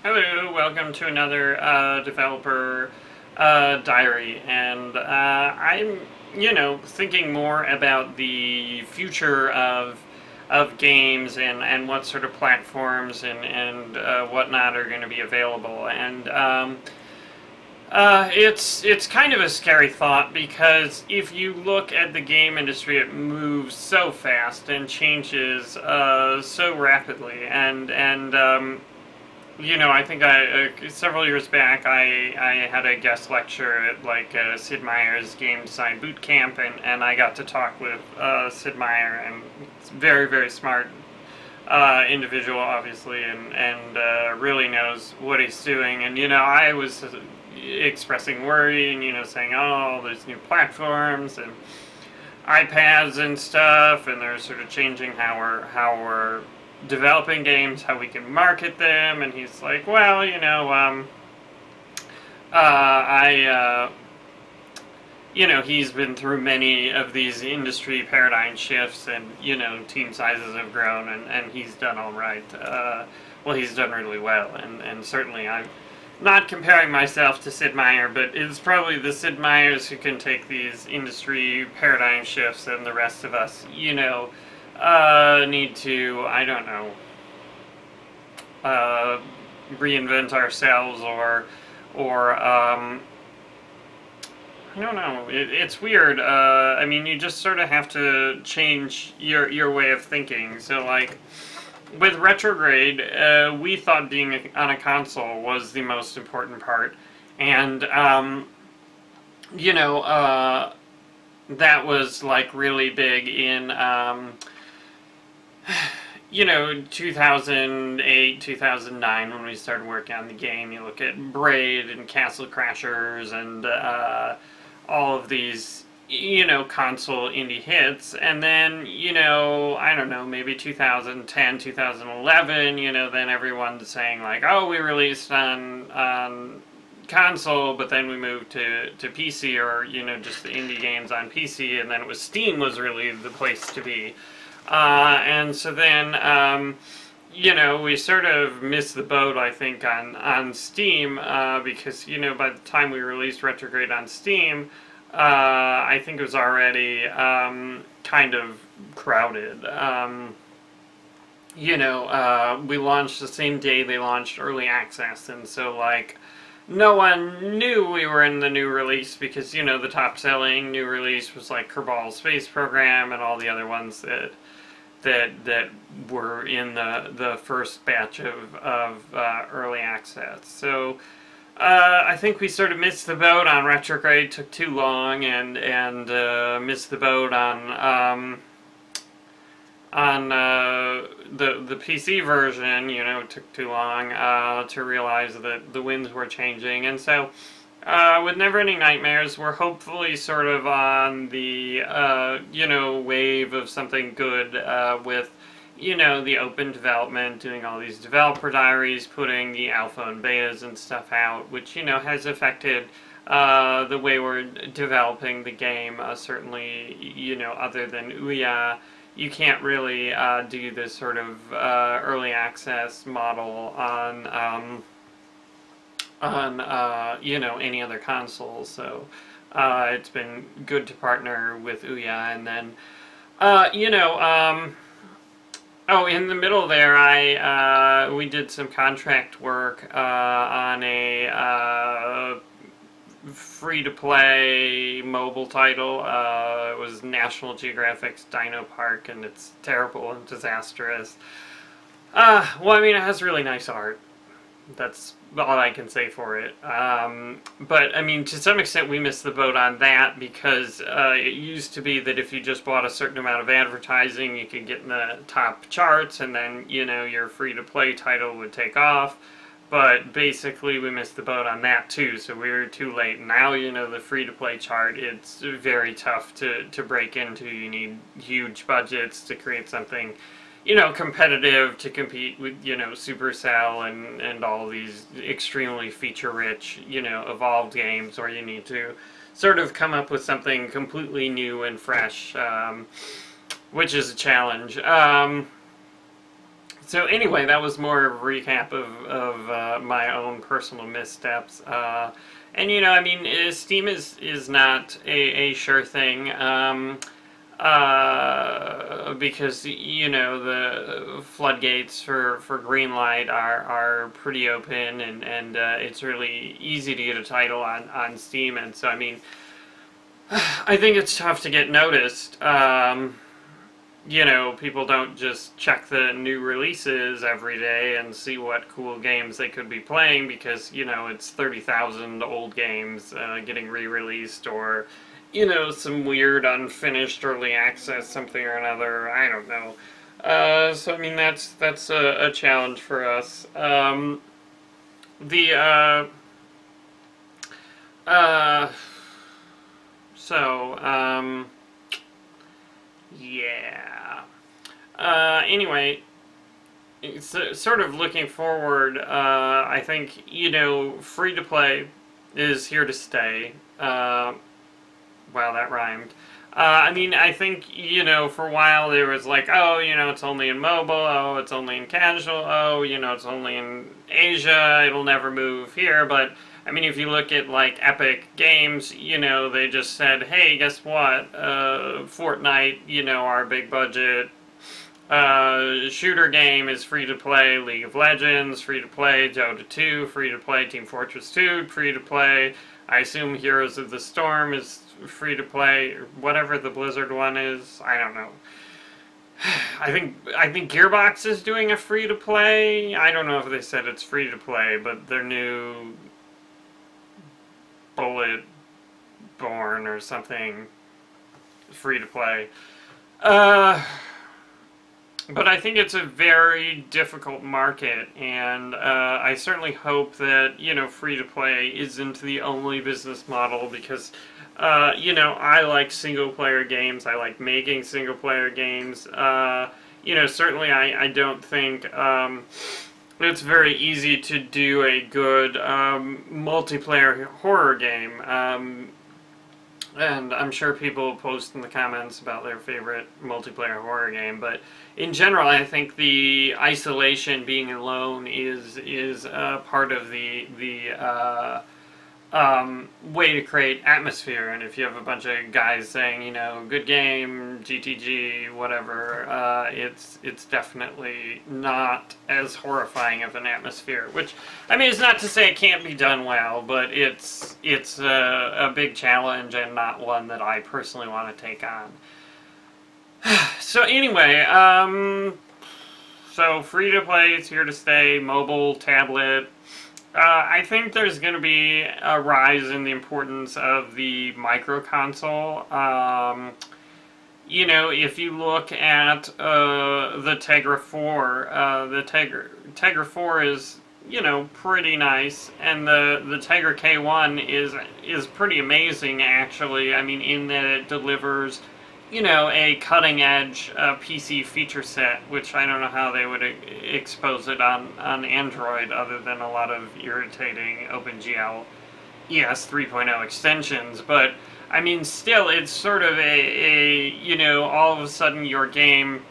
Hello, welcome to another developer diary, and I'm, thinking more about the future of games and what sort of platforms and whatnot are going to be available, and it's kind of a scary thought because if you look at the game industry, it moves so fast and changes so rapidly, and I think several years back I had a guest lecture at Sid Meier's game design boot camp, and I got to talk with Sid Meier, and it's very very smart individual obviously, and really knows what he's doing. And I was expressing worry and saying, oh, there's new platforms and iPads and stuff, and they're sort of changing how we're developing games, how we can market them. And he's like, well, I he's been through many of these industry paradigm shifts, and team sizes have grown, and he's done all right. Well, he's done really well, and certainly I'm not comparing myself to Sid Meier, but it's probably the Sid Meiers who can take these industry paradigm shifts, and the rest of us, need to, I don't know, reinvent ourselves, or I don't know. It's weird. I mean, you just sort of have to change your way of thinking. So, like, with Retrograde, we thought being on a console was the most important part. And, that was, like, really big in, 2008, 2009, when we started working on the game. You look at Braid and Castle Crashers and all of these, console indie hits. And then, I don't know, maybe 2010, 2011, then everyone's saying, like, oh, we released on console, but then we moved to PC, or, just the indie games on PC, and then it was Steam was really the place to be. And so then, we sort of missed the boat, I think, on Steam, because, by the time we released Retrograde on Steam, I think it was already kind of crowded. We launched the same day they launched Early Access, and so, like, no one knew we were in the new release, because, the top-selling new release was, like, Kerbal Space Program and all the other ones that were in the first batch of early access. So I think we sort of missed the boat on Retrograde. Took too long, and missed the boat on the PC version. It took too long to realize that the winds were changing. And so with Neverending Nightmares, we're hopefully sort of on the, wave of something good, with, the open development, doing all these developer diaries, putting the alpha and betas and stuff out, which, has affected the way we're developing the game. Certainly, other than Ouya, you can't really do this sort of early access model on any other console. So it's been good to partner with Ouya. And then in the middle there, we did some contract work on a free-to-play mobile title. It was National Geographic's Dino Park, and it's terrible and disastrous. Well, I mean, it has really nice art. That's all I can say for it. But, I mean, to some extent we missed the boat on that, because it used to be that if you just bought a certain amount of advertising, you could get in the top charts, and then, your free-to-play title would take off. But basically we missed the boat on that too, so we were too late. Now, the free-to-play chart, it's very tough to break into. You need huge budgets to create something competitive, to compete with, Supercell and all these extremely feature-rich, evolved games, where you need to sort of come up with something completely new and fresh, which is a challenge. So anyway, that was more of a recap of my own personal missteps. And I mean, Steam is not a sure thing. Because the floodgates for Greenlight are pretty open, and it's really easy to get a title on Steam, and so I mean, I think it's tough to get noticed. People don't just check the new releases every day and see what cool games they could be playing because, it's 30,000 old games getting re-released, or, some weird unfinished early access something or another. I don't know. So, I mean, that's a challenge for us. The, uh, so, yeah. Anyway, sort of looking forward, I think, free to play is here to stay. Wow, that rhymed. I mean, I think, for a while there was like, oh, it's only in mobile, oh, it's only in casual, oh, it's only in Asia, it'll never move here, but, I mean, if you look at, like, Epic Games, they just said, hey, guess what, Fortnite, our big budget shooter game is free to play, League of Legends, free to play, Dota 2, free to play, Team Fortress 2, free to play, I assume Heroes of the Storm is free to play, whatever the Blizzard one is, I don't know. I think Gearbox is doing a free to play. I don't know if they said it's free to play, but their new Bullet Born or something free to play. But I think it's a very difficult market, and I certainly hope that, free to play isn't the only business model, because, I like single player games, I like making single player games. Certainly I don't think it's very easy to do a good multiplayer horror game. And I'm sure people will post in the comments about their favorite multiplayer horror game, but in general, I think the isolation, being alone, is part of the way to create atmosphere. And if you have a bunch of guys saying, good game, GTG, whatever, it's definitely not as horrifying of an atmosphere. Which, I mean, it's not to say it can't be done well, but it's a big challenge and not one that I personally want to take on. So anyway, so free to play is here to stay, mobile, tablet. I think there's going to be a rise in the importance of the micro console. If you look at the Tegra 4, the Tegra 4 is, pretty nice, and the Tegra K1 is pretty amazing, actually. I mean, in that it delivers, a cutting-edge PC feature set, which I don't know how they would expose it on Android other than a lot of irritating OpenGL ES 3.0 extensions. But, I mean, still, it's sort of all of a sudden your game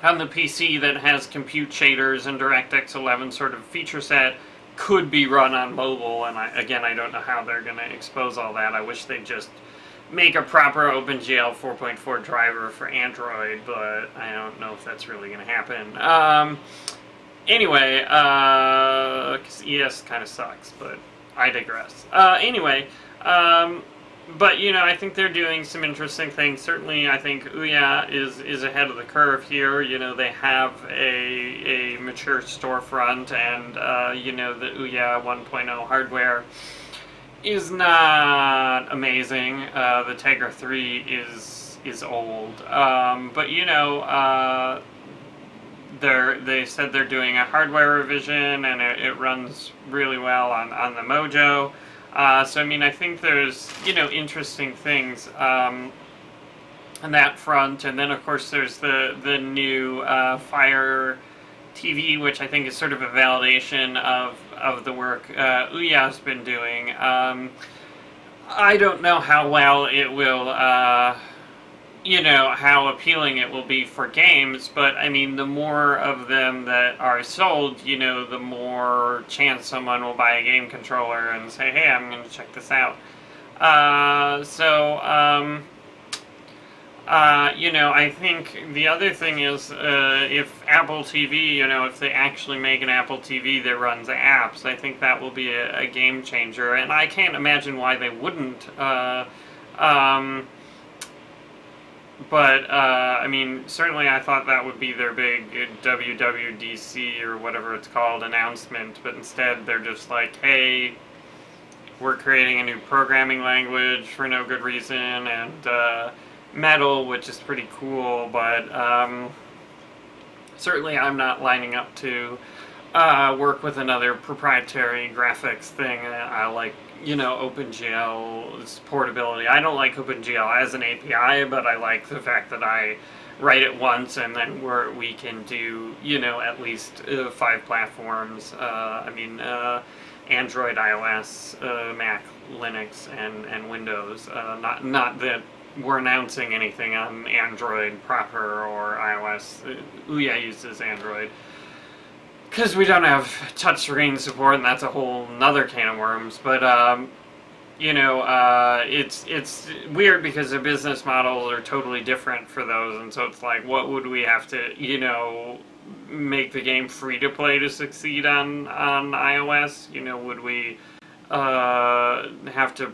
on the PC that has compute shaders and DirectX 11 sort of feature set could be run on mobile, and I don't know how they're going to expose all that. I wish they'd just make a proper OpenGL 4.4 driver for Android, but I don't know if that's really going to happen. Anyway, because ES kind of sucks, but I digress. But, I think they're doing some interesting things. Certainly, I think Ouya is ahead of the curve here. They have a mature storefront, and, the Ouya 1.0 hardware is not amazing. The Tegra 3 is old. But, they said they're doing a hardware revision, and it runs really well on the Mojo. So, I mean, I think there's, interesting things on that front. And then, of course, there's the new Fire TV, which I think is sort of a validation of the work Ouya's been doing. I don't know how well it will how appealing it will be for games, but I mean, the more of them that are sold, the more chance someone will buy a game controller and say, hey, I'm going to check this out. I think the other thing is if Apple TV, if they actually make an Apple TV that runs apps, I think that will be a game changer. And I can't imagine why they wouldn't. Um, but, I mean, certainly I thought that would be their big WWDC or whatever it's called announcement. But instead, they're just like, hey, we're creating a new programming language for no good reason, and Metal, which is pretty cool, but certainly I'm not lining up to work with another proprietary graphics thing. I like, OpenGL's portability. I don't like OpenGL as an API, but I like the fact that I write it once and then we can do, at least 5 platforms. Android, iOS, Mac, Linux, and Windows. Not that we're announcing anything on Android proper or iOS. Ouya uses Android because we don't have touchscreen support, and that's a whole nother can of worms. But it's weird because the business models are totally different for those, and so it's like, what would we have to, make the game free to play to succeed on iOS? Would we have to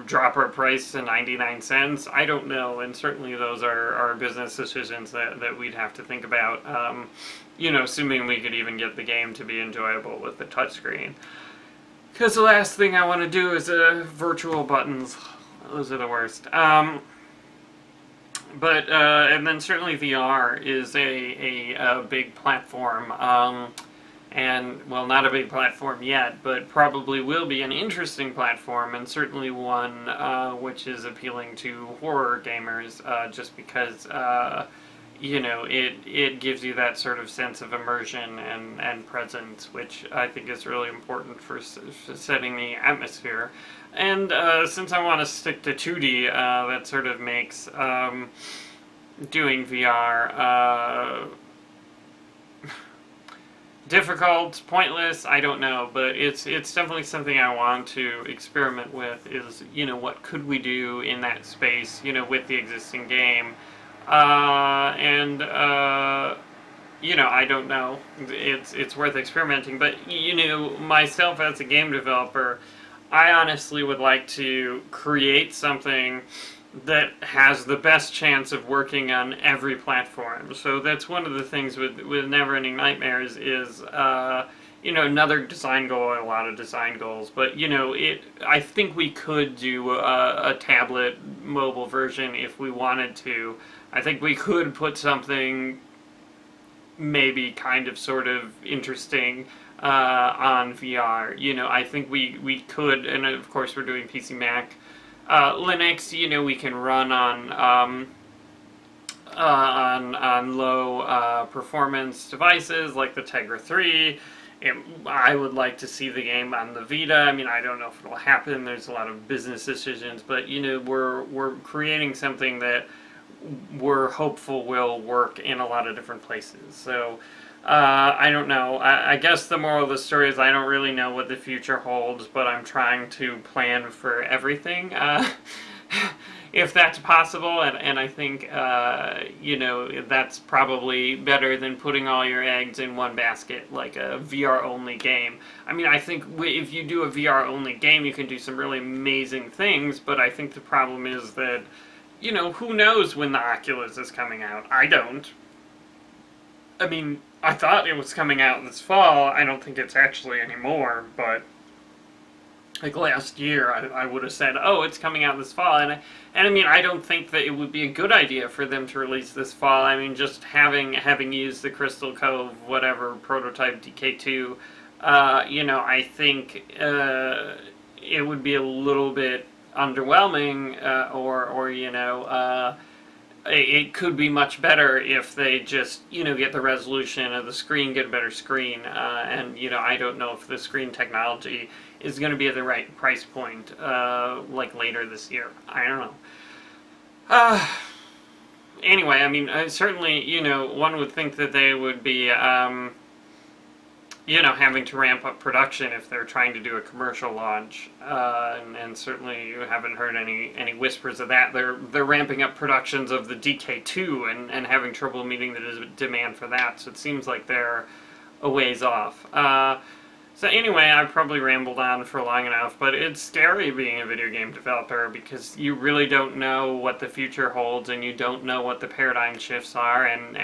drop our price to 99 cents? I don't know, and certainly those are business decisions that we'd have to think about, assuming we could even get the game to be enjoyable with the touchscreen. Because the last thing I want to do is virtual buttons. Those are the worst. And then certainly VR is a big platform. And, well, not a big platform yet, but probably will be an interesting platform, and certainly one which is appealing to horror gamers, just because, it gives you that sort of sense of immersion and presence, which I think is really important for setting the atmosphere. And since I want to stick to 2D, that sort of makes doing VR difficult, pointless, I don't know, but it's definitely something I want to experiment with, is, what could we do in that space, with the existing game, I don't know, it's worth experimenting, but, myself as a game developer, I honestly would like to create something that has the best chance of working on every platform. So that's one of the things with Neverending Nightmares is, another design goal, a lot of design goals, but, I think we could do a tablet mobile version if we wanted to. I think we could put something maybe kind of sort of interesting on VR. I think we could, and of course we're doing PC Mac. Linux, we can run on low performance devices like the Tegra 3. I would like to see the game on the Vita. I mean, I don't know if it'll happen. There's a lot of business decisions, but we're creating something that we're hopeful will work in a lot of different places. So I don't know. I guess the moral of the story is I don't really know what the future holds, but I'm trying to plan for everything, if that's possible, and I think, that's probably better than putting all your eggs in one basket, like a VR-only game. I mean, I think if you do a VR-only game, you can do some really amazing things, but I think the problem is that, who knows when the Oculus is coming out? I don't. I mean, I thought it was coming out this fall. I don't think it's actually anymore, but like last year I would have said, oh, it's coming out this fall, and I mean, I don't think that it would be a good idea for them to release this fall. I mean, just having used the Crystal Cove whatever prototype DK2, I think it would be a little bit underwhelming, it could be much better if they just, get the resolution of the screen, get a better screen, and, I don't know if the screen technology is going to be at the right price point, like later this year. I don't know. anyway, I mean, certainly, one would think that they would be, having to ramp up production if they're trying to do a commercial launch, and certainly you haven't heard any whispers of that. They're ramping up productions of the DK2 and having trouble meeting the demand for that. So it seems like they're a ways off. So anyway, I've probably rambled on for long enough, but it's scary being a video game developer because you really don't know what the future holds, and you don't know what the paradigm shifts are, and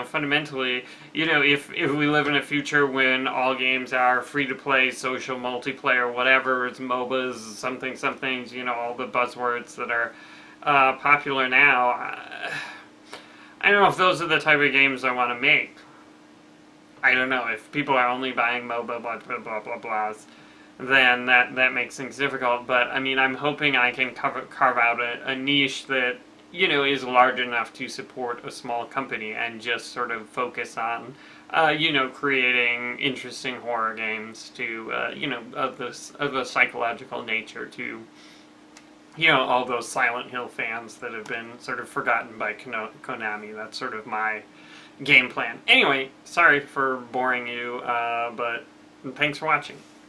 fundamentally, if we live in a future when all games are free to play, social multiplayer, whatever, it's MOBAs, somethings, all the buzzwords that are popular now. I don't know if those are the type of games I want to make. I don't know, if people are only buying MOBA, blah, blah, blah, blah, blahs, then that makes things difficult. But, I mean, I'm hoping I can carve out a niche that, is large enough to support a small company and just sort of focus on, creating interesting horror games to, of a psychological nature to, all those Silent Hill fans that have been sort of forgotten by Konami. That's sort of my game plan. Anyway, sorry for boring you, but thanks for watching.